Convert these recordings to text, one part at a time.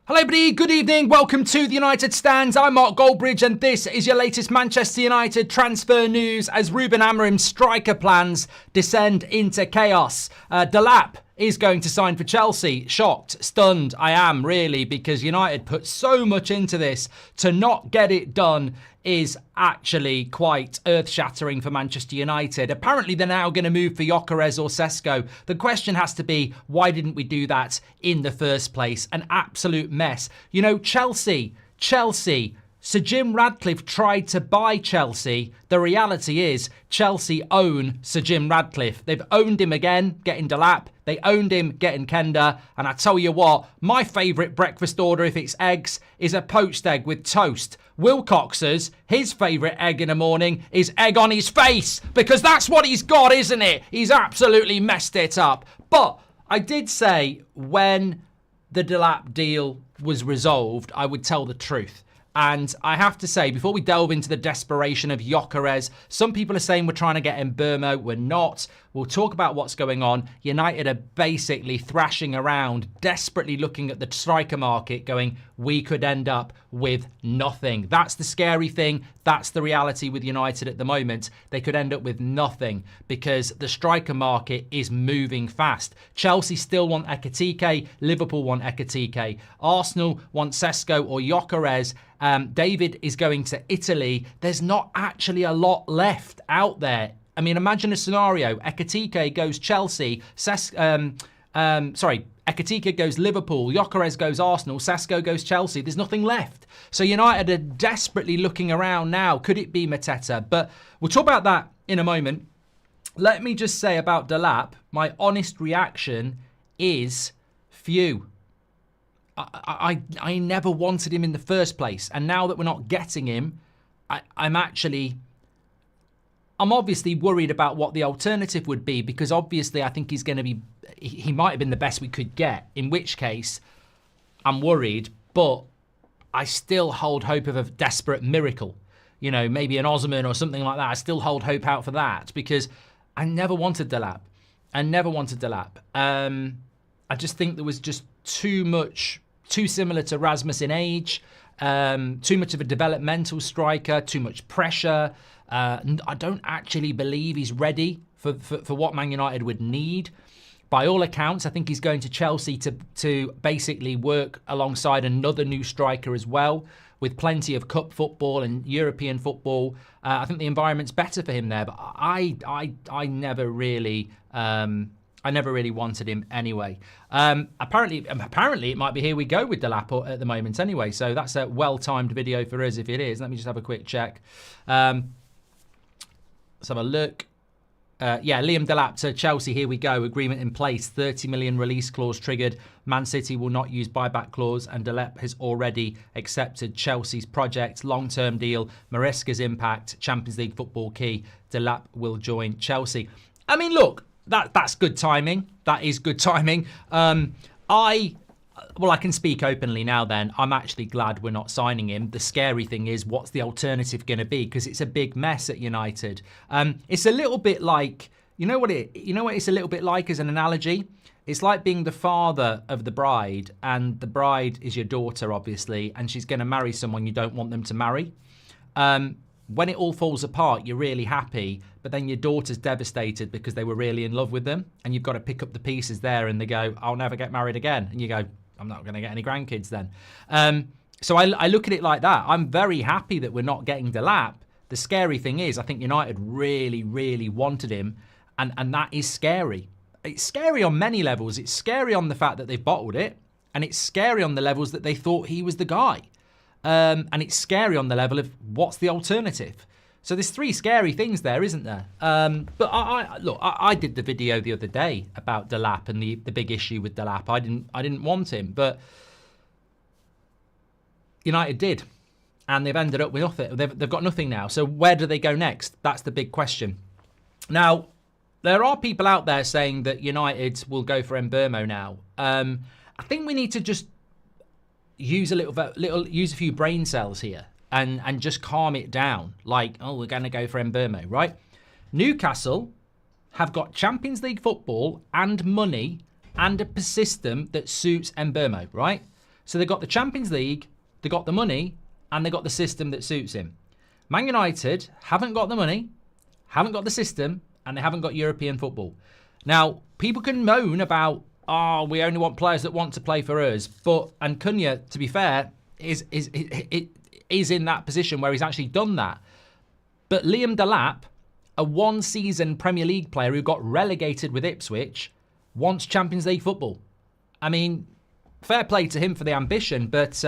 Hello everybody, good evening, welcome to the United Stands. I'm Mark Goldbridge and this is your latest Manchester United transfer news as Ruben Amorim's striker plans descend into chaos. Delap is going to sign for Chelsea. Shocked, stunned, I am really, because United put so much into this. To not get it done is actually quite earth-shattering for Manchester United. Apparently they're now going to move for Gyokeres or Sesko. The question has to be, why didn't we do that in the first place? An absolute mess. You know, Chelsea, Sir Jim Radcliffe tried to buy Chelsea. The reality is Chelsea own Sir Jim Radcliffe. They've owned him again, getting Dilap. They owned him, getting Kenda. And I tell you what, my favourite breakfast order, if it's eggs, is a poached egg with toast. Wilcox's, his favourite egg in the morning is egg on his face. Because that's what he's got, isn't it? He's absolutely messed it up. But I did say when the Delap deal was resolved, I would tell the truth. And I have to say, before we delve into the desperation of Gyokeres, some people are saying we're trying to get Mbeumo. We're not. We'll talk about what's going on. United are basically thrashing around, desperately looking at the striker market, going, we could end up with nothing. That's the scary thing. That's the reality with United at the moment. They could end up with nothing because the striker market is moving fast. Chelsea still want Ekitike. Liverpool want Ekitike. Arsenal want Sesko or Gyokeres. David is going to Italy. There's not actually a lot left out there. I mean, imagine a scenario. Ekitike goes Chelsea. Ekitike goes Liverpool. Gyokeres goes Arsenal. Sesko goes Chelsea. There's nothing left. So United are desperately looking around now. Could it be Mateta? But we'll talk about that in a moment. Let me just say about Delap, my honest reaction is phew. I never wanted him in the first place. And now that we're not getting him, I'm obviously worried about what the alternative would be, because obviously I think he's going to be, he might have been the best we could get, in which case I'm worried, but I still hold hope of a desperate miracle. You know, maybe an Osman or something like that. I still hold hope out for that because I never wanted Delap. I just think there was just too similar to Rasmus in age, too much of a developmental striker, too much pressure. I don't actually believe he's ready for what Man United would need. By all accounts, I think he's going to Chelsea to basically work alongside another new striker as well, with plenty of cup football and European football. I think the environment's better for him there, but I never really wanted him anyway. Apparently it might be here we go with Delap at the moment anyway. So that's a well-timed video for us if it is. Let me just have a quick check. Let's have a look. Liam Delap to Chelsea, here we go. Agreement in place, 30 million release clause triggered. Man City will not use buyback clause and Delap has already accepted Chelsea's project. Long-term deal, Maresca's impact, Champions League football key. Delap will join Chelsea. I mean, look, that's good timing. That is good timing. I can speak openly now then. I'm actually glad we're not signing him. The scary thing is, what's the alternative going to be? Because it's a big mess at United. It's a little bit like, you know what it's a little bit like as an analogy? It's like being the father of the bride, and the bride is your daughter, obviously, and she's going to marry someone you don't want them to marry. When it all falls apart, you're really happy, but then your daughter's devastated because they were really in love with them, and you've got to pick up the pieces there, and they go, I'll never get married again. And you go, I'm not going to get any grandkids then. So I look at it like that. I'm very happy that we're not getting Delap. The scary thing is, I think United really, really wanted him, and that is scary. It's scary on many levels. It's scary on the fact that they've bottled it, and it's scary on the levels that they thought he was the guy. And it's scary on the level of what's the alternative. So there's three scary things there, isn't there? But I did the video the other day about Delap and the big issue with Delap. I didn't want him, but United did, and they've ended up with nothing. They've got nothing now. So where do they go next? That's the big question. Now, there are people out there saying that United will go for Mbeumo now. I think we need to just use a few brain cells here. And just calm it down. Like, oh, we're going to go for Mbeumo, right? Newcastle have got Champions League football and money and a system that suits Mbeumo, right? So they got the Champions League, they got the money, and they got the system that suits him. Man United haven't got the money, haven't got the system, and they haven't got European football. Now, people can moan about, oh, we only want players that want to play for us. And Cunha, to be fair, is in that position where he's actually done that. But Liam Delap, a one-season Premier League player who got relegated with Ipswich, wants Champions League football. I mean, fair play to him for the ambition, but,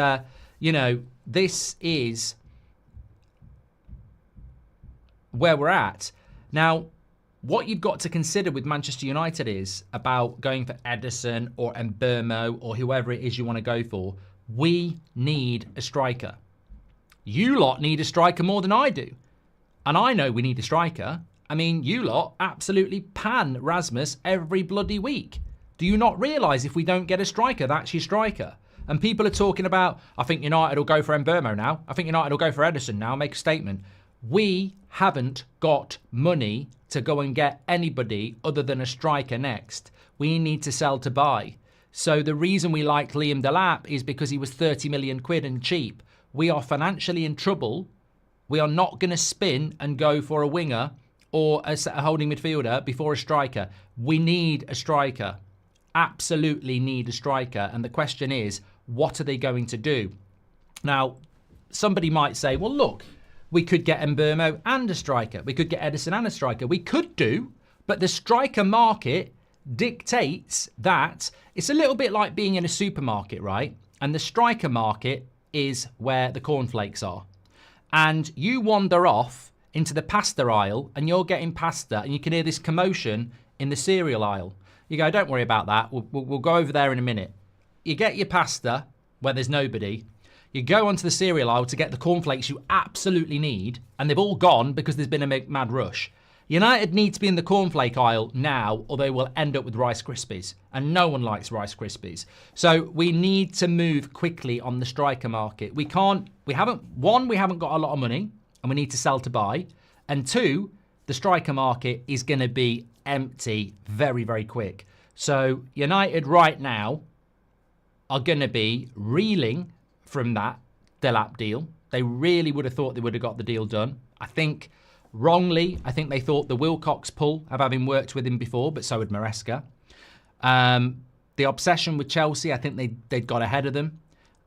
this is where we're at. Now, what you've got to consider with Manchester United is about going for Ederson or Mbeumo or whoever it is you want to go for. We need a striker. You lot need a striker more than I do. And I know we need a striker. I mean, you lot absolutely pan Rasmus every bloody week. Do you not realise if we don't get a striker, that's your striker? And people are talking about, I think United will go for Mbeumo now. I think United will go for Ederson now, make a statement. We haven't got money to go and get anybody other than a striker next. We need to sell to buy. So the reason we liked Liam Delap is because he was 30 million quid and cheap. We are financially in trouble. We are not going to spin and go for a winger or a holding midfielder before a striker. We need a striker. Absolutely need a striker. And the question is, what are they going to do? Now, somebody might say, well, look, we could get Mbeumo and a striker. We could get Ederson and a striker. We could do, but the striker market dictates that it's a little bit like being in a supermarket, right? And the striker market is where the cornflakes are. And you wander off into the pasta aisle and you're getting pasta and you can hear this commotion in the cereal aisle. You go, don't worry about that. We'll go over there in a minute. You get your pasta where there's nobody. You go onto the cereal aisle to get the cornflakes you absolutely need, and they've all gone because there's been a mad rush. United need to be in the cornflake aisle now, or they will end up with Rice Krispies, and no one likes Rice Krispies. So we need to move quickly on the striker market. We haven't got a lot of money, and we need to sell to buy. And two, the striker market is going to be empty very, very quick. So United right now are going to be reeling from that Delap deal. They really would have thought they would have got the deal done. I think wrongly, I think they thought the Wilcox pull of having worked with him before, but so had Maresca. The obsession with Chelsea, I think they'd got ahead of them.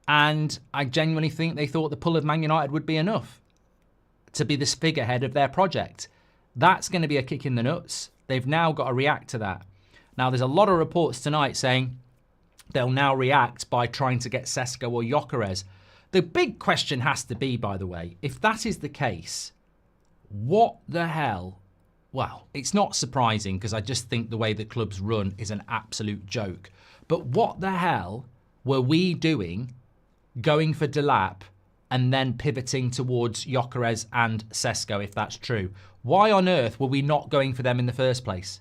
And I genuinely think they thought the pull of Man United would be enough to be this figurehead of their project. That's going to be a kick in the nuts. They've now got to react to that. Now, there's a lot of reports tonight saying they'll now react by trying to get Sesko or Gyokeres. The big question has to be, by the way, if that is the case, what the hell? Well, it's not surprising because I just think the way the clubs run is an absolute joke. But what the hell were we doing going for Dilap and then pivoting towards Gyokeres and Sesko, if that's true? Why on earth were we not going for them in the first place?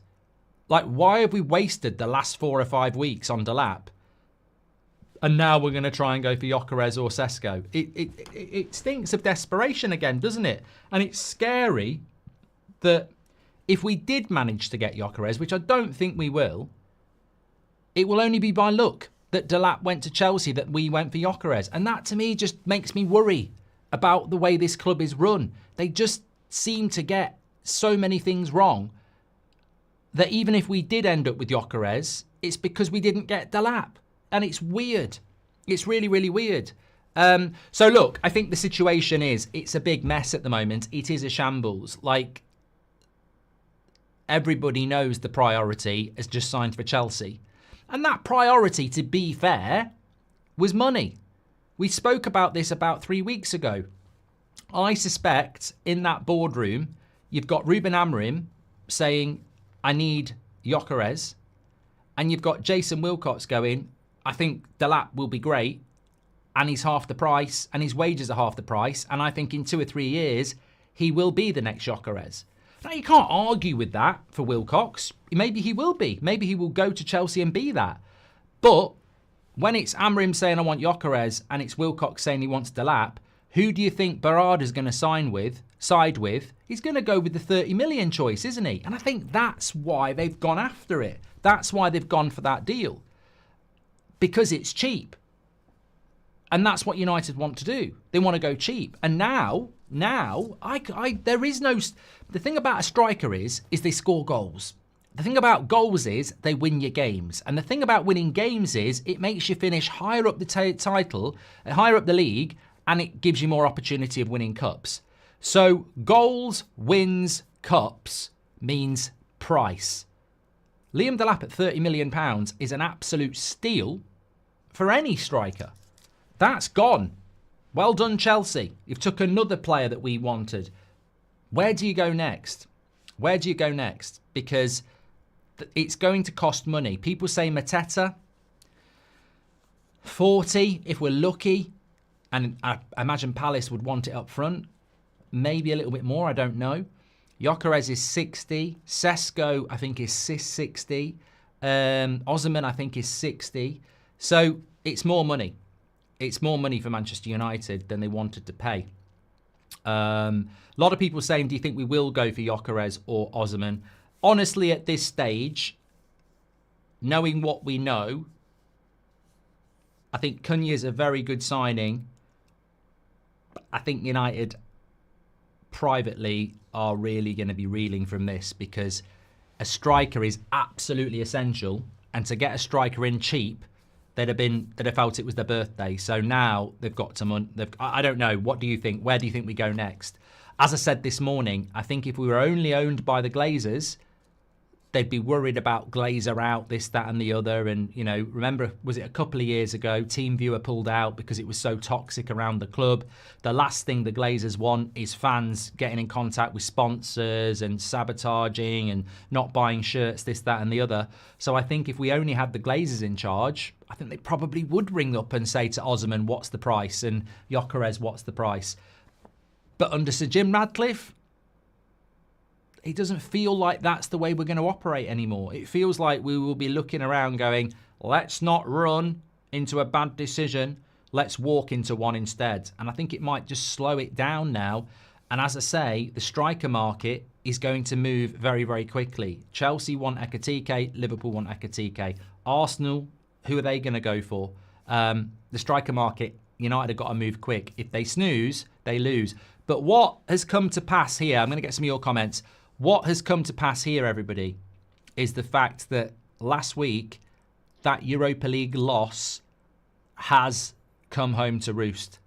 Like, why have we wasted the last 4 or 5 weeks on Dilap? And now we're going to try and go for Gyokeres or Sesko. It stinks of desperation again, doesn't it? And it's scary that if we did manage to get Gyokeres, which I don't think we will, it will only be by luck that Delap went to Chelsea, that we went for Gyokeres. And that, to me, just makes me worry about the way this club is run. They just seem to get so many things wrong that even if we did end up with Gyokeres, it's because we didn't get Delap. And it's weird. It's really, really weird. So look, I think the situation is, it's a big mess at the moment. It is a shambles. Like, everybody knows the priority is just signed for Chelsea. And that priority, to be fair, was money. We spoke about this about 3 weeks ago. I suspect in that boardroom, you've got Ruben Amorim saying, I need Gyokeres. And you've got Jason Wilcox going, I think Delap will be great, and he's half the price, and his wages are half the price, and I think in 2 or 3 years, he will be the next Gyokeres. Now, you can't argue with that for Wilcox. Maybe he will be. Maybe he will go to Chelsea and be that. But when it's Amorim saying, I want Gyokeres, and it's Wilcox saying he wants Delap, who do you think Berardi's going to side with? He's going to go with the 30 million choice, isn't he? And I think that's why they've gone after it. That's why they've gone for that deal. Because it's cheap. And that's what United want to do. They want to go cheap. And now, there is no... The thing about a striker is they score goals. The thing about goals is they win your games. And the thing about winning games is it makes you finish higher up the title, higher up the league, and it gives you more opportunity of winning cups. So goals, wins, cups means price. Liam Delap at £30 million is an absolute steal for any striker. That's gone. Well done, Chelsea. You've took another player that we wanted. Where do you go next? Where do you go next? Because it's going to cost money. People say Mateta, 40 if we're lucky. And I imagine Palace would want it up front. Maybe a little bit more, I don't know. Gyokeres is 60. Sesko, I think, is 60. Osimhen, I think, is 60. So it's more money. It's more money for Manchester United than they wanted to pay. A lot of people saying, do you think we will go for Gyokeres or Osimhen? Honestly, at this stage, knowing what we know, I think Cunha is a very good signing. I think United privately are really going to be reeling from this because a striker is absolutely essential. And to get a striker in cheap, they'd have felt it was their birthday. So now they've got to... I don't know. What do you think? Where do you think we go next? As I said this morning, I think if we were only owned by the Glazers, they'd be worried about Glazer out, this, that and the other. And, you know, remember, was it a couple of years ago, TeamViewer pulled out because it was so toxic around the club. The last thing the Glazers want is fans getting in contact with sponsors and sabotaging and not buying shirts, this, that and the other. So I think if we only had the Glazers in charge, I think they probably would ring up and say to Osimhen, what's the price? And Gyokeres, what's the price? But under Sir Jim Radcliffe, it doesn't feel like that's the way we're going to operate anymore. It feels like we will be looking around going, let's not run into a bad decision. Let's walk into one instead. And I think it might just slow it down now. And as I say, the striker market is going to move very, very quickly. Chelsea want Ekitike. Liverpool want Ekitike. Arsenal, who are they going to go for? The striker market, United have got to move quick. If they snooze, they lose. But what has come to pass here, I'm going to get some of your comments. What has come to pass here, everybody, is the fact that last week, that Europa League loss has come home to roost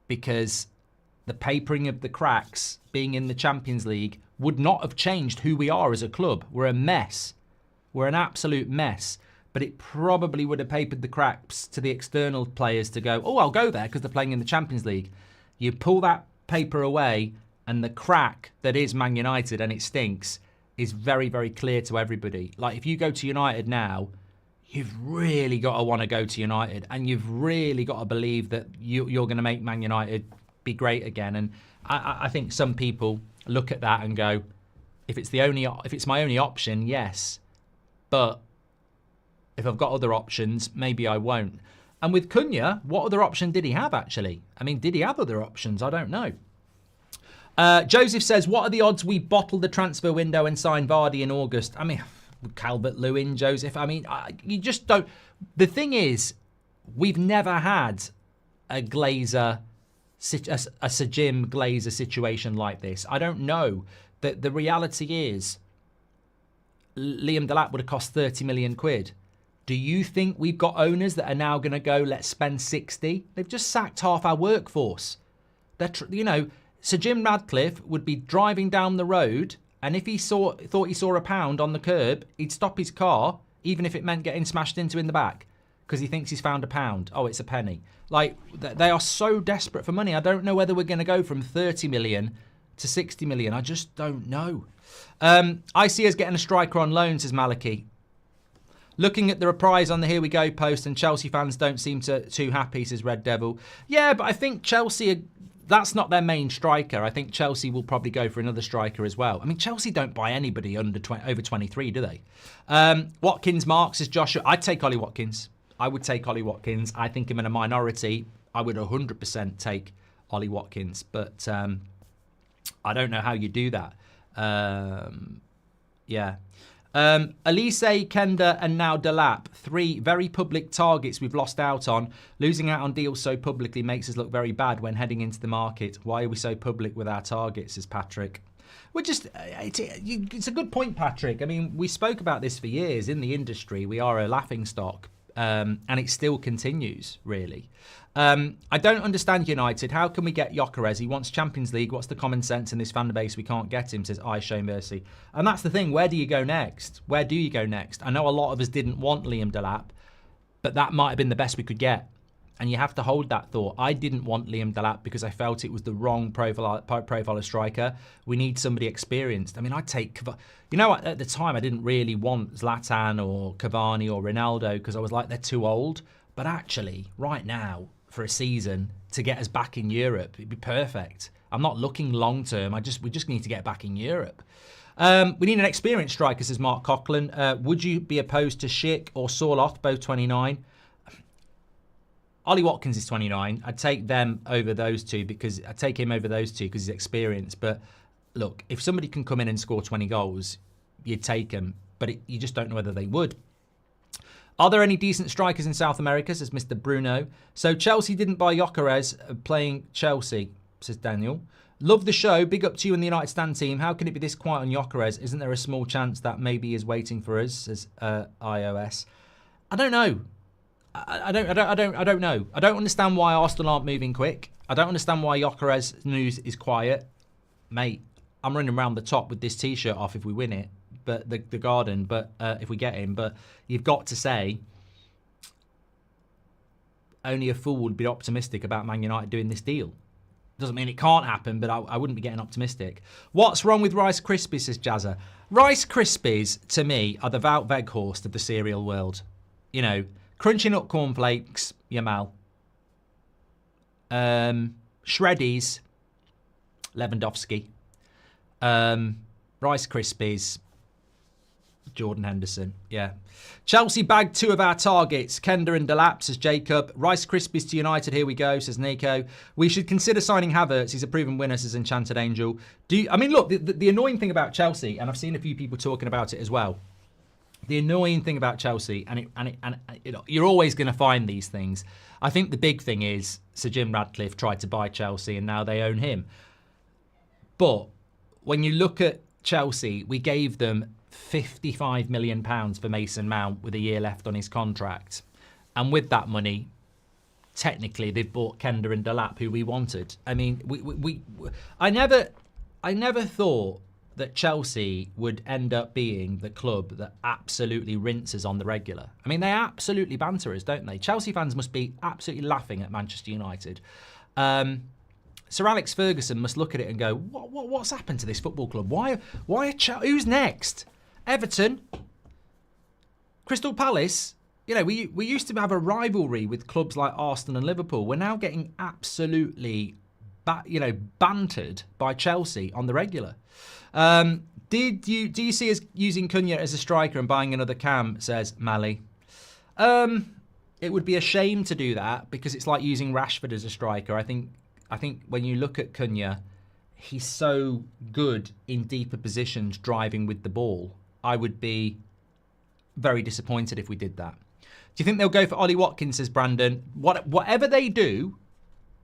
because the papering of the cracks being in the Champions League would not have changed who we are as a club. We're a mess. We're an absolute mess. But it probably would have papered the cracks to the external players to go, oh, I'll go there because they're playing in the Champions League. You pull that paper away and the crack that is Man United, and it stinks, is very, very clear to everybody. Like, if you go to United now, you've really got to want to go to United, and you've really got to believe that you're going to make Man United be great again. And I think some people look at that and go, if it's my only option, yes. But if I've got other options, maybe I won't. And with Cunha, what other option did he have, actually? I mean, did he have other options? I don't know. Joseph says, what are the odds we bottle the transfer window and sign Vardy in August? I mean, Calvert-Lewin, Joseph. I mean, you just don't... The thing is, we've never had a Glazer, a Sir Jim Glazer situation like this. I don't know. The reality is, Liam Delap would have cost 30 million quid. Do you think we've got owners that are now going to go, let's spend 60? They've just sacked half our workforce. You know, Sir Jim Radcliffe would be driving down the road, and if he thought he saw a pound on the curb, he'd stop his car, even if it meant getting smashed into in the back, because he thinks he's found a pound. Oh, it's a penny. Like, they are so desperate for money. I don't know whether we're going to go from 30 million to 60 million. I just don't know. I see us getting a striker on loan, says Maliki. Looking at the reprise on the Here We Go post, and Chelsea fans don't seem too happy, says Red Devil. Yeah, but I think Chelsea, that's not their main striker. I think Chelsea will probably go for another striker as well. I mean, Chelsea don't buy anybody over 23, do they? Watkins Marks, says Joshua. I'd take Ollie Watkins. I would take Ollie Watkins. I think I'm in a minority. I would 100% take Ollie Watkins. But I don't know how you do that. Yeah. Elise, Kenda and now Delap. 3 very public targets we've lost out on. Losing out on deals so publicly makes us look very bad when heading into the market. Why are we so public with our targets, says Patrick. We're just, it's a good point, Patrick. I mean, we spoke about this for years in the industry. We are a laughingstock, and it still continues, really. I don't understand United. How can we get Gyokeres? He wants Champions League. What's the common sense in this fan base? We can't get him, says I Show Mercy. And that's the thing. Where do you go next? Where do you go next? I know a lot of us didn't want Liam Delap, but that might have been the best we could get. And you have to hold that thought. I didn't want Liam Delap because I felt it was the wrong profile of striker. We need somebody experienced. I mean, I'd take... You know, at the time, I didn't really want Zlatan or Cavani or Ronaldo because I was like, they're too old. But actually, right now, for a season, to get us back in Europe, it'd be perfect. I'm not looking long-term. We just need to get back in Europe. We need an experienced striker, says Mark Coughlin. Would you be opposed to Schick or Sorloth, both 29? Ollie Watkins is 29. I'd take them over those two because I'd take him over those two because he's experienced. But look, if somebody can come in and score 20 goals, you'd take him. But you just don't know whether they would. Are there any decent strikers in South America, says Mr. Bruno. So Chelsea didn't buy Gyokeres playing Chelsea, says Daniel. Love the show. Big up to you and the United Stand team. How can it be this quiet on Gyokeres? Isn't there a small chance that maybe is waiting for us, says iOS. I don't know. I don't know. I don't understand why Arsenal aren't moving quick. I don't understand why Gyokeres news is quiet. Mate, I'm running around the top with this T-shirt off if we win it. But the garden, but if we get him. But you've got to say, only a fool would be optimistic about Man United doing this deal. Doesn't mean it can't happen, but I wouldn't be getting optimistic. What's wrong with Rice Krispies, says Jazza. Rice Krispies, to me, are the Wout Weghorst of the cereal world. You know, crunching up cornflakes, Yamal. Shreddies, Lewandowski. Rice Krispies, Jordan Henderson. Yeah. Chelsea bagged 2 of our targets. Kenda and Delap, says Jacob. Rice Krispies to United. Here we go, says Nico. We should consider signing Havertz. He's a proven winner, says Enchanted Angel. I mean, look, the annoying thing about Chelsea, and I've seen a few people talking about it as well. The annoying thing about Chelsea, and you know, you're always going to find these things. I think the big thing is Sir Jim Radcliffe tried to buy Chelsea and now they own him. But when you look at Chelsea, we gave them £55 million for Mason Mount with a year left on his contract. And with that money, technically, they've bought Kenda and Delap, who we wanted. I mean, I never thought that Chelsea would end up being the club that absolutely rinses on the regular. I mean, they absolutely banter us, don't they? Chelsea fans must be absolutely laughing at Manchester United. Sir Alex Ferguson must look at it and go, what's happened to this football club? Who's next? Everton? Crystal Palace? You know, we used to have a rivalry with clubs like Arsenal and Liverpool. We're now getting absolutely, bantered by Chelsea on the regular. Do you see us using Cunha as a striker and buying another Cam, says Mali? It would be a shame to do that because it's like using Rashford as a striker. I think when you look at Cunha, he's so good in deeper positions driving with the ball. I would be very disappointed if we did that. Do you think they'll go for Ollie Watkins, says Brandon? Whatever they do,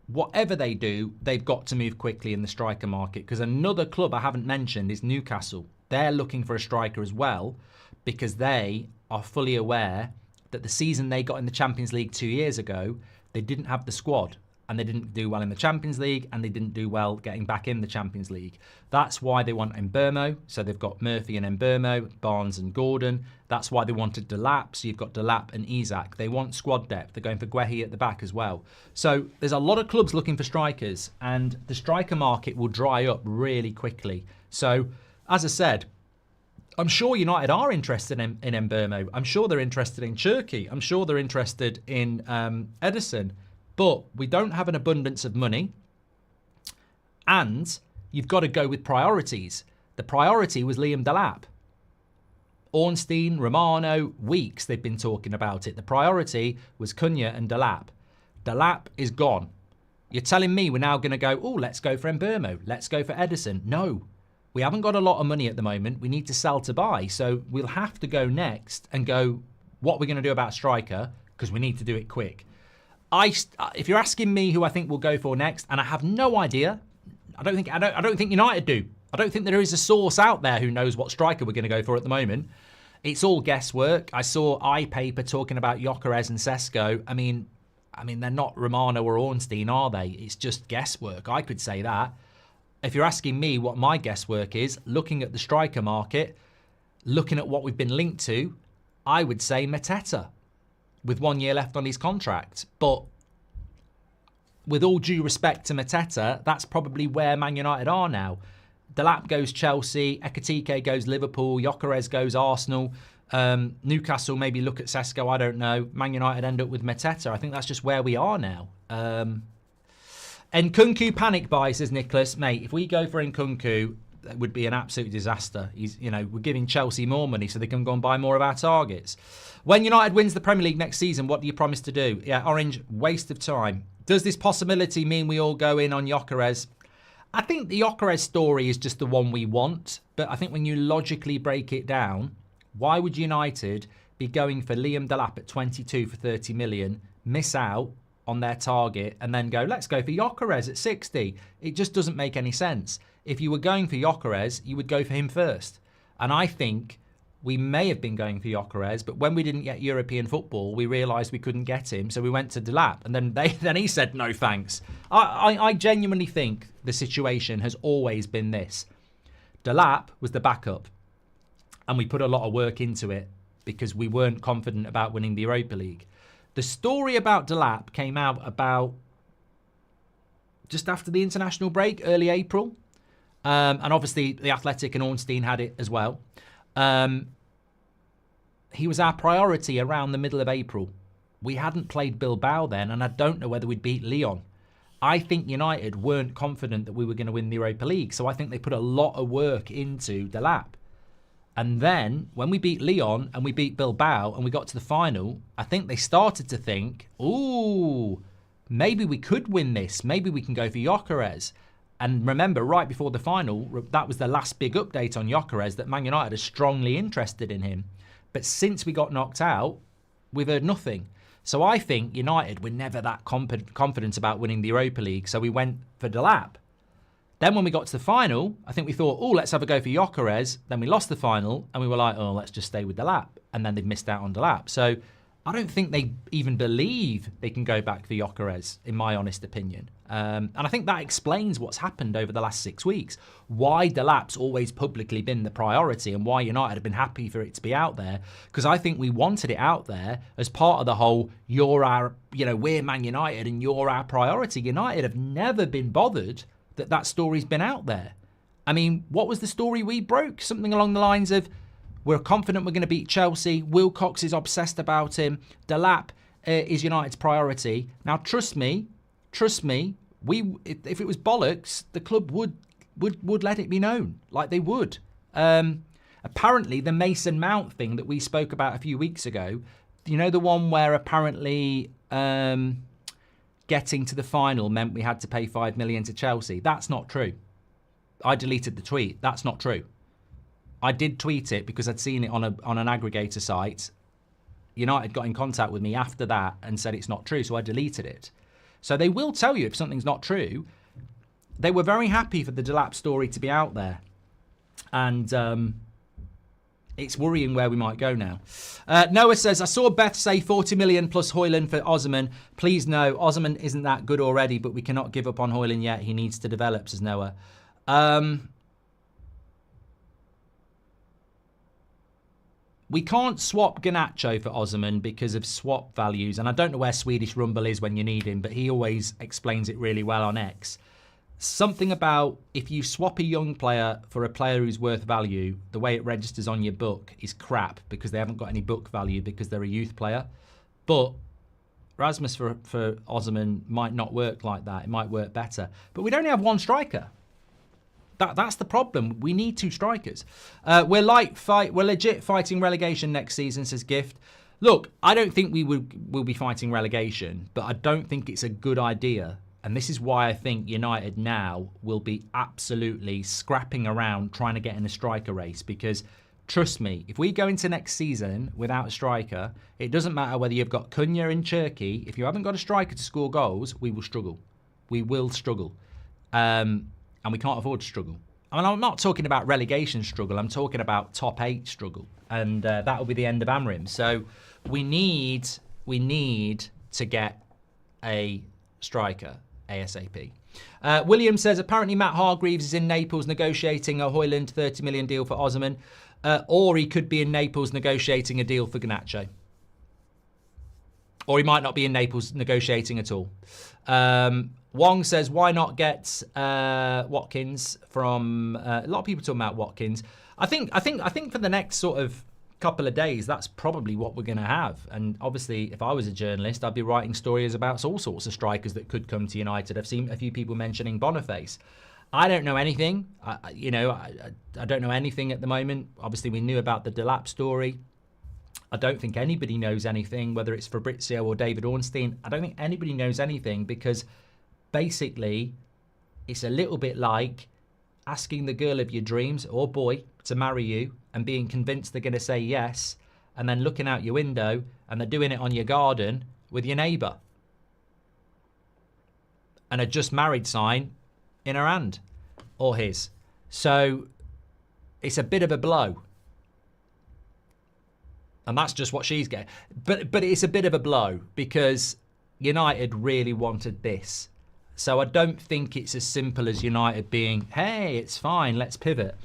they've got to move quickly in the striker market because another club I haven't mentioned is Newcastle. They're looking for a striker as well because they are fully aware that the season they got in the Champions League 2 years ago, they didn't have the squad. And they didn't do well in the Champions League, and they didn't do well getting back in the Champions League. That's why they want Mbeumo. So they've got Murphy and Mbeumo, Barnes and Gordon. That's why they wanted Delap. So you've got Delap and Isak. They want squad depth. They're going for Guehi at the back as well. So there's a lot of clubs looking for strikers, and the striker market will dry up really quickly. So, as I said, I'm sure United are interested in Mbeumo. I'm sure they're interested in Cherki. I'm sure they're interested in Edison. But we don't have an abundance of money, and you've got to go with priorities. The priority was Liam Delap. Ornstein, Romano, weeks they've been talking about it. The priority was Cunha and Delap. Delap is gone. You're telling me we're now going to go, let's go for Mbeumo. Let's go for Edison. No. We haven't got a lot of money at the moment. We need to sell to buy. So we'll have to go next and go, what we're going to do about striker, because we need to do it quick. If you're asking me who I think we'll go for next, and I have no idea, I don't think United do. I don't think there is a source out there who knows what striker we're going to go for at the moment. It's all guesswork. I saw iPaper talking about Gyokeres and Sesko. I mean, they're not Romano or Ornstein, are they? It's just guesswork. I could say that. If you're asking me what my guesswork is, looking at the striker market, looking at what we've been linked to, I would say Mateta, with 1 year left on his contract. But with all due respect to Mateta, that's probably where Man United are now. Delap goes Chelsea, Ekitike goes Liverpool, Gyokeres goes Arsenal, Newcastle maybe look at Sesko, I don't know. Man United end up with Mateta. I think that's just where we are now. Nkunku panic buy, says Nicholas. Mate, if we go for Nkunku, that would be an absolute disaster. We're giving Chelsea more money so they can go and buy more of our targets. When United wins the Premier League next season, what do you promise to do? Yeah, Orange, waste of time. Does this possibility mean we all go in on Gyokeres? I think the Gyokeres story is just the one we want, but I think when you logically break it down, why would United be going for Liam Delap at 22 for 30 million, miss out on their target, and then go, let's go for Gyokeres at 60? It just doesn't make any sense. If you were going for Gyokeres, you would go for him first. And I think we may have been going for Gyokeres, but when we didn't get European football, we realised we couldn't get him, so we went to Dilap, and then he said no thanks. I genuinely think the situation has always been this. Dilap was the backup, and we put a lot of work into it because we weren't confident about winning the Europa League. The story about Dilap came out about just after the international break, early April, and obviously the Athletic and Ornstein had it as well. He was our priority around the middle of April. We hadn't played Bilbao then, and I don't know whether we'd beat Lyon. I think United weren't confident that we were going to win the Europa League, so I think they put a lot of work into Delap. And then, when we beat Lyon and we beat Bilbao and we got to the final, I think they started to think, ooh, maybe we could win this. Maybe we can go for Gyokeres. And remember, right before the final, that was the last big update on Gyokeres, that Man United are strongly interested in him. But since we got knocked out, we've heard nothing. So I think United were never that confident about winning the Europa League, so we went for Delap. Then when we got to the final, I think we thought, oh, let's have a go for Gyokeres. Then we lost the final, and we were like, oh, let's just stay with Delap. And then they've missed out on Delap. So I don't think they even believe they can go back for Gyokeres, in my honest opinion. And I think that explains what's happened over the last 6 weeks. Why Delap's always publicly been the priority and why United have been happy for it to be out there. Because I think we wanted it out there as part of the whole, we're Man United and you're our priority. United have never been bothered that story's been out there. I mean, what was the story we broke? Something along the lines of, we're confident we're going to beat Chelsea. Wilcox is obsessed about him. Delap is United's priority. Now, trust me, if it was bollocks, the club would let it be known, like they would. Apparently, the Mason Mount thing that we spoke about a few weeks ago, you know, the one where apparently getting to the final meant we had to pay 5 million to Chelsea. That's not true. I deleted the tweet. That's not true. I did tweet it because I'd seen it on an aggregator site. United got in contact with me after that and said it's not true, so I deleted it. So they will tell you if something's not true. They were very happy for the Delap story to be out there. And it's worrying where we might go now. Noah says, I saw Beth say 40 million plus Højlund for Osman. Please no, Osman isn't that good already, but we cannot give up on Højlund yet. He needs to develop, says Noah. We can't swap Garnacho for Osman because of swap values. And I don't know where Swedish Rumble is when you need him, but he always explains it really well on X. Something about if you swap a young player for a player who's worth value, the way it registers on your book is crap because they haven't got any book value because they're a youth player. But Rasmus for Osman might not work like that. It might work better. But we'd only have one striker. That's the problem. We need two strikers. We're legit fighting relegation next season, says Gift. Look, I don't think we'll be fighting relegation, but I don't think it's a good idea. And this is why I think United now will be absolutely scrapping around trying to get in a striker race. Because trust me, if we go into next season without a striker, it doesn't matter whether you've got Cunha in Turkey. If you haven't got a striker to score goals, we will struggle. We will struggle. And we can't afford to struggle. I mean, I'm not talking about relegation struggle. I'm talking about top 8 struggle. And that will be the end of Amorim. So we need to get a striker ASAP. William says, apparently Matt Hargreaves is in Naples negotiating a Højlund 30 million deal for Osman. Or he could be in Naples negotiating a deal for Garnacho. Or he might not be in Naples negotiating at all. Wong says, why not get Watkins from... a lot of people talking about Watkins. I think for the next sort of couple of days, that's probably what we're going to have. And obviously, if I was a journalist, I'd be writing stories about all sorts of strikers that could come to United. I've seen a few people mentioning Boniface. I don't know anything. I don't know anything at the moment. Obviously, we knew about the Dilap story. I don't think anybody knows anything, whether it's Fabrizio or David Ornstein. I don't think anybody knows anything because basically it's a little bit like asking the girl of your dreams or boy to marry you and being convinced they're going to say yes and then looking out your window and they're doing it on your garden with your neighbour and a just married sign in her hand or his. So it's a bit of a blow. And that's just what she's getting. But it's a bit of a blow because United really wanted this. So I don't think it's as simple as United being, hey, it's fine, let's pivot.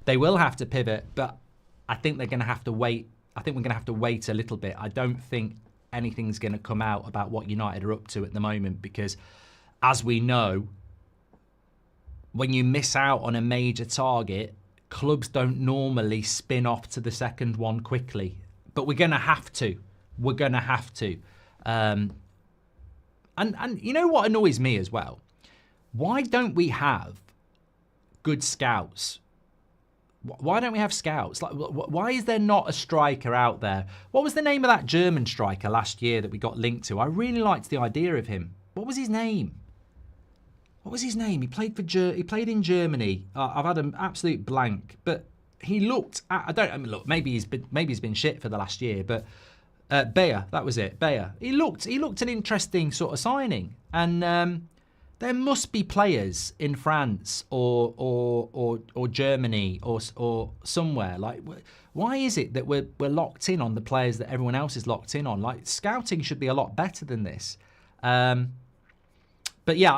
They will have to pivot, but I think they're going to have to wait. I think we're going to have to wait a little bit. I don't think anything's going to come out about what United are up to at the moment because, as we know, when you miss out on a major target, clubs don't normally spin off to the second one quickly. But we're going to have to. We're going to have to. And you know what annoys me as well? Why don't we have good scouts? Why don't we have scouts? Like, why is there not a striker out there? What was the name of that German striker last year that we got linked to? I really liked the idea of him. What was his name? What was his name? He played in Germany. I've had an absolute blank, but he looked. Look. Maybe he's been shit for the last year, but Bayer, that was it. Bayer. He looked an interesting sort of signing, and there must be players in France or Germany or somewhere. Like, why is it that we're locked in on the players that everyone else is locked in on? Like, scouting should be a lot better than this. But yeah,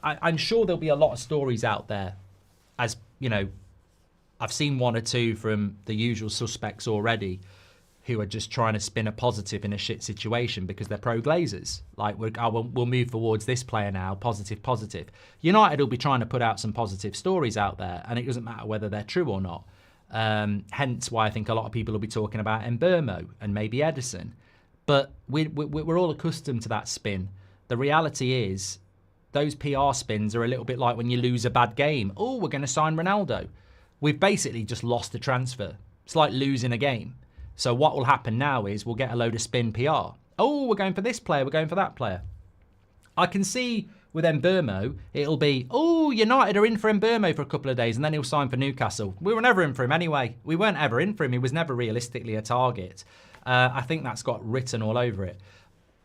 I'm sure there'll be a lot of stories out there, as you know. I've seen one or two from the usual suspects already who are just trying to spin a positive in a shit situation because they're pro-Glazers. Like, we'll move towards this player now, positive. United will be trying to put out some positive stories out there, and it doesn't matter whether they're true or not. Hence why I think a lot of people will be talking about Mbeumo and maybe Edison. But we're all accustomed to that spin. The reality is those PR spins are a little bit like when you lose a bad game. Oh, we're going to sign Ronaldo. We've basically just lost the transfer. It's like losing a game. So what will happen now is we'll get a load of spin PR. Oh, we're going for this player, we're going for that player. I can see with Mbeumo, it'll be, oh, United are in for Mbeumo for a couple of days and then he'll sign for Newcastle. We were never in for him anyway. We weren't ever in for him. He was never realistically a target. I think that's got written all over it.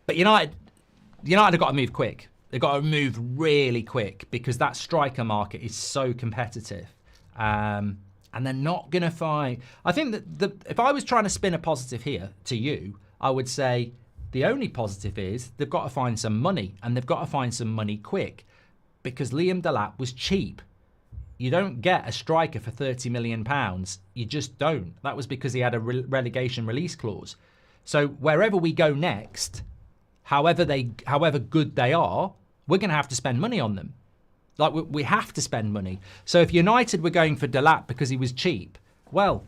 But United have got to move quick. They've got to move really quick because that striker market is so competitive. And they're not going to find... I think that if I was trying to spin a positive here to you, I would say the only positive is they've got to find some money, and they've got to find some money quick because Liam Delap was cheap. You don't get a striker for £30 million. You just don't. That was because he had a relegation release clause. So wherever we go next, however good they are, we're going to have to spend money on them. Like, we have to spend money. So if United were going for Delap because he was cheap, well,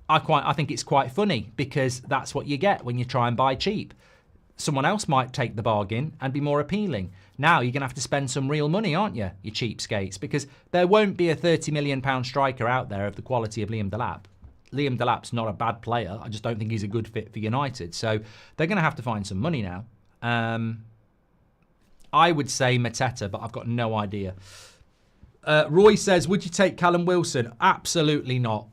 I think it's quite funny because that's what you get when you try and buy cheap. Someone else might take the bargain and be more appealing. Now you're going to have to spend some real money, aren't you, you cheapskates? Because there won't be a £30 million striker out there of the quality of Liam Delap. Liam Delap's not a bad player. I just don't think he's a good fit for United. So they're going to have to find some money now. I would say Mateta, but I've got no idea. Roy says, would you take Callum Wilson? Absolutely not.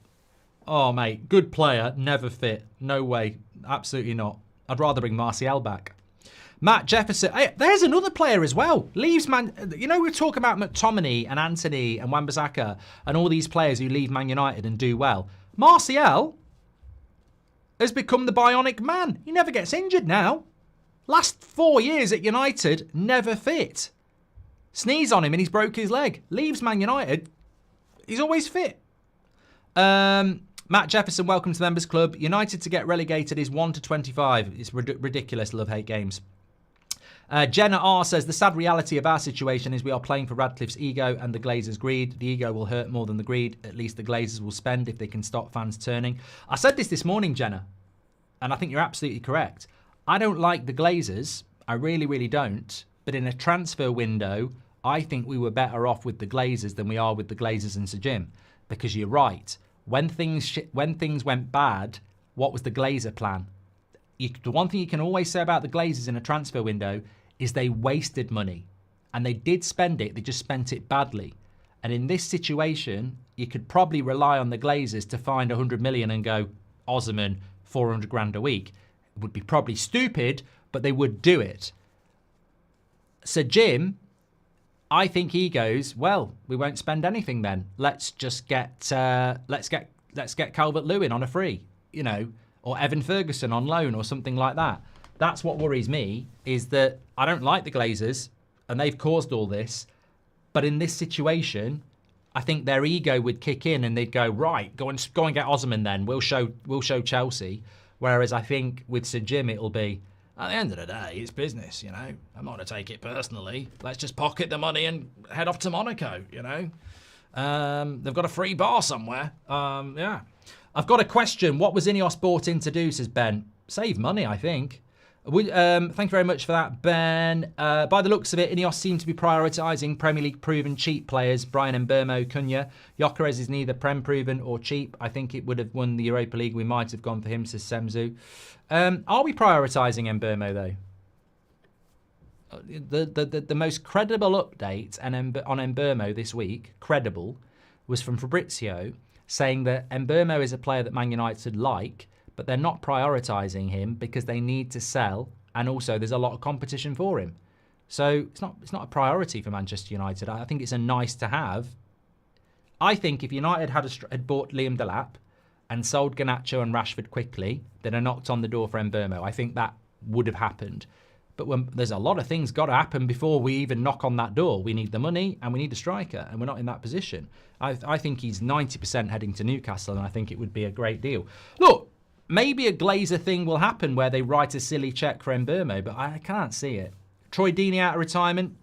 Oh, mate, good player, never fit. No way. Absolutely not. I'd rather bring Martial back. Matt Jefferson. Hey, there's another player as well. Leaves Man... You know, we're talking about McTominay and Anthony and Wan-Bissaka and all these players who leave Man United and do well. Martial has become the bionic man. He never gets injured now. Last 4 years at United, never fit. Sneeze on him and he's broke his leg. Leaves Man United, he's always fit. Matt Jefferson, welcome to the Members Club. United to get relegated is 1 to 25. It's ridiculous, love-hate games. Jenna R says, the sad reality of our situation is we are playing for Radcliffe's ego and the Glazers' greed. The ego will hurt more than the greed. At least the Glazers will spend if they can stop fans turning. I said this morning, Jenna, and I think you're absolutely correct. I don't like the Glazers. I really, really don't. But in a transfer window, I think we were better off with the Glazers than we are with the Glazers and Sir Jim. Because you're right. When things went bad, what was the Glazer plan? The one thing you can always say about the Glazers in a transfer window is they wasted money. And they did spend it, they just spent it badly. And in this situation, you could probably rely on the Glazers to find 100 million and go, Osman, 400 grand a week. It would be probably stupid, but they would do it. Sir Jim, I think he goes, well, we won't spend anything then. Let's just get Calvert-Lewin on a free, you know, or Evan Ferguson on loan or something like that. That's what worries me, is that I don't like the Glazers and they've caused all this. But in this situation, I think their ego would kick in and they'd go, right, go and get Osman then. We'll show Chelsea. Whereas I think with Sir Jim, it'll be, at the end of the day, it's business, you know. I'm not going to take it personally. Let's just pocket the money and head off to Monaco, you know. They've got a free bar somewhere. Yeah. I've got a question. What was Ineos bought in to do, says Ben? Save money, I think. Thank you very much for that, Ben. By the looks of it, Ineos seem to be prioritising Premier League proven cheap players. Brian Mbeumo, Cunha. Gyokeres is neither Prem proven or cheap. I think it would have won the Europa League. We might have gone for him, says Semzu. Are we prioritising Mbeumo, though? The most credible update on Mbeumo this week, credible, was from Fabrizio, saying that Mbeumo is a player that Man United like, but they're not prioritising him because they need to sell, and also there's a lot of competition for him. So it's not a priority for Manchester United. I think it's a nice to have. I think if United had bought Liam Delap and sold Garnacho and Rashford quickly, they'd have knocked on the door for Mbeumo. I think that would have happened. But there's a lot of things got to happen before we even knock on that door. We need the money and we need a striker, and we're not in that position. I think he's 90% heading to Newcastle, and I think it would be a great deal. Look, maybe a Glazer thing will happen where they write a silly cheque for Mbeumo, but I can't see it. Troy Deeney out of retirement.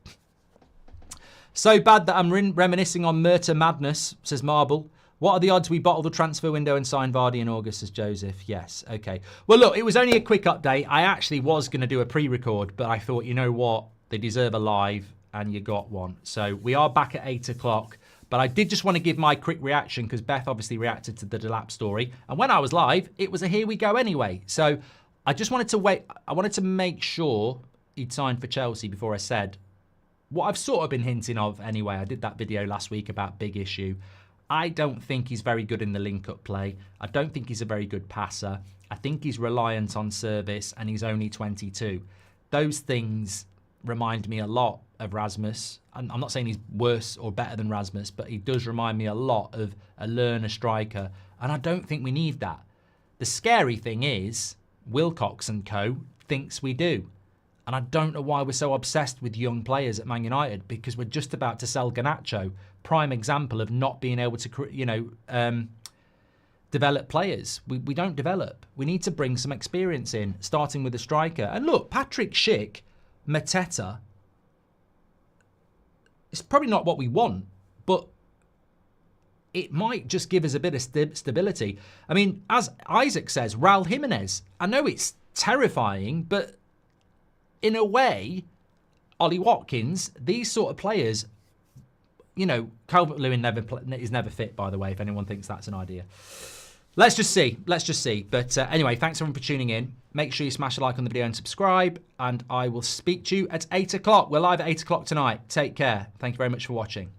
So bad that I'm reminiscing on Murta Madness, says Marble. What are the odds we bottle the transfer window and sign Vardy in August, says Joseph? Yes, okay. Well, look, it was only a quick update. I actually was going to do a pre-record, but I thought, you know what? They deserve a live, and you got one. So we are back at 8 o'clock. But I did just want to give my quick reaction because Beth obviously reacted to the Dilap story. And when I was live, it was a here we go anyway. So I just wanted to wait. I wanted to make sure he'd signed for Chelsea before I said what I've sort of been hinting of anyway. I did that video last week about Big Issue. I don't think he's very good in the link-up play. I don't think he's a very good passer. I think he's reliant on service, and he's only 22. Those things remind me a lot of Rasmus. I'm not saying he's worse or better than Rasmus, but he does remind me a lot of a learner striker, and I don't think we need that. The scary thing is Wilcox and co thinks we do, and I don't know why we're so obsessed with young players at Man United, because we're just about to sell Garnacho, prime example of not being able to, develop players. We don't develop. We need to bring some experience in, starting with a striker. And look, Patrick Schick, Mateta, it's probably not what we want, but it might just give us a bit of stability. I mean, as Isaac says, Raul Jimenez, I know it's terrifying, but in a way, Ollie Watkins, these sort of players, you know, Calvert-Lewin is never fit, by the way, if anyone thinks that's an idea. Let's just see. But anyway, thanks everyone for tuning in. Make sure you smash a like on the video and subscribe. And I will speak to you at 8 o'clock. We're live at 8 o'clock tonight. Take care. Thank you very much for watching.